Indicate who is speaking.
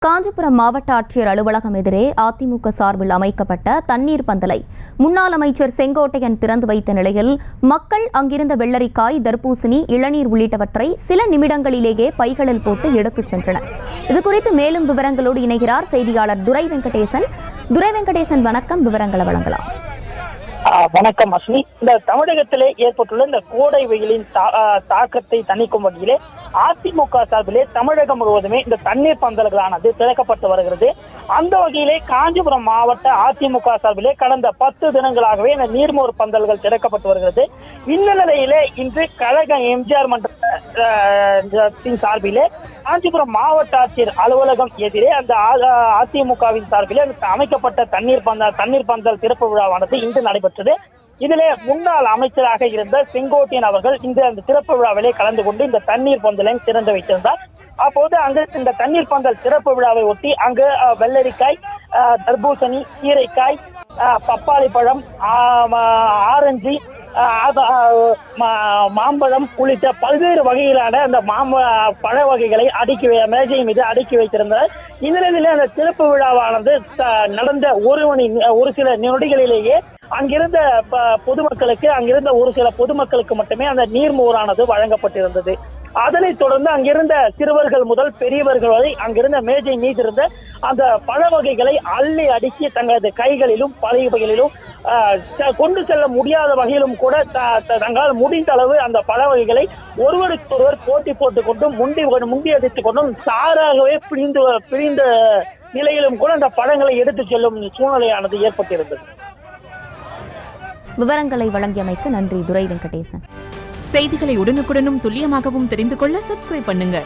Speaker 1: காஞ்சிபுரம் மாவட்ட ஆட்சியர் அலுவலகம் எதிரே அதிமுக சார்பில் அமைக்கப்பட்ட தண்ணீர் பந்தலை முன்னாள் அமைச்சர் செங்கோட்டையன் திறந்து வைத்த நிலையில் மக்கள் அங்கிருந்த வெள்ளரிக்காய், தர்பூசணி, இளநீர் உள்ளிட்டவற்றை சில நிமிடங்களிலேயே பைகளில் போட்டு எடுத்துச் சென்றனர். இதுகுறித்து மேலும் விவரங்களோடு இணைகிறார் செய்தியாளர் துரை வெங்கடேசன். வணக்கம், விவரங்களை வழங்கலாம்.
Speaker 2: வணக்கம் அஸ்மி. இந்த தமிழகத்திலே ஏற்பட்டுள்ள இந்த கோடை வெயிலின் தாக்கத்தை தணிக்கும் வகையிலே அதிமுக சார்பிலே தமிழகம் முழுவதுமே இந்த தண்ணீர் பந்தல்களானது திறக்கப்பட்டு வருகிறது. அந்த வகையிலே காஞ்சிபுரம் மாவட்ட அதிமுக சார்பிலே கடந்த 10 தினங்களாகவே இந்த நீர்மோர் பந்தல்கள் திறக்கப்பட்டு வருகிறது. இந்த நிலையிலே இன்று கழக எம்ஜிஆர் மன்றத்தின் சார்பிலே காஞ்சிபுரம் மாவட்ட ஆட்சியர் அலுவலகம் எதிரே அந்த அதிமுகவின் சார்பிலே அமைக்கப்பட்ட தண்ணீர் பந்தல் திறப்பு விழாவானது இன்று நடைபெற்றது. இதிலே முன்னாள் அமைச்சராக இருந்த செங்கோட்டையன் அவர்கள் அந்த திறப்பு விழாவிலே கலந்து கொண்டு இந்த தண்ணீர் பந்தலை திறந்து வைத்திருந்தார். அப்போது அங்கு இந்த தண்ணீர் பந்தல் திறப்பு விழாவை ஒட்டி அங்கு வெள்ளரிக்காய், தர்பூசணி, கீரைக்காய், பப்பாளி பழம், ஆரஞ்சு, மாம்பழம் உள்ளிட்ட பல்வேறு வகையிலான அந்த பழ வகைகளை மேஜை மீது அடுக்கி வைத்திருந்தனர். இந்நிலையிலே அந்த திறப்பு விழாவானது நடந்த ஒரு சில நொடிகளிலேயே அங்கிருந்த ஒரு சில பொதுமக்களுக்கு மட்டுமே அந்த நீர்மோரானது வழங்கப்பட்டிருந்தது. அதனைத் தொடர்ந்து அங்கிருந்த சிறுவர்கள் முதல் பெரியவர்கள் வரை அங்கிருந்த மேஜை மீது இருந்த அந்த பழ வகைகளை அள்ளி அடுக்கி தங்களது கைகளிலும் பலகைகளிலும் கொண்டு செல்ல முடியாத வகையிலும் கூட தங்களால் முடிந்த அளவு அந்த பழ வகைகளை ஒருவருக்கொருவர் போட்டி போட்டுக் கொண்டும் முண்டி அடித்துக் கொண்டும் சாராகவே பிரிந்த நிலையிலும் கூட அந்த பழங்களை எடுத்துச் செல்லும் சூழ்நிலையானது ஏற்பட்டிருந்தது.
Speaker 1: விவரங்களை வழங்கியமைக்கு நன்றி துரை வெங்கடேசன்.
Speaker 3: செய்திகளை உடனுக்குடனும் துல்லியமாகவும் தெரிந்து கொள்ள சப்ஸ்கிரைப் பண்ணுங்க.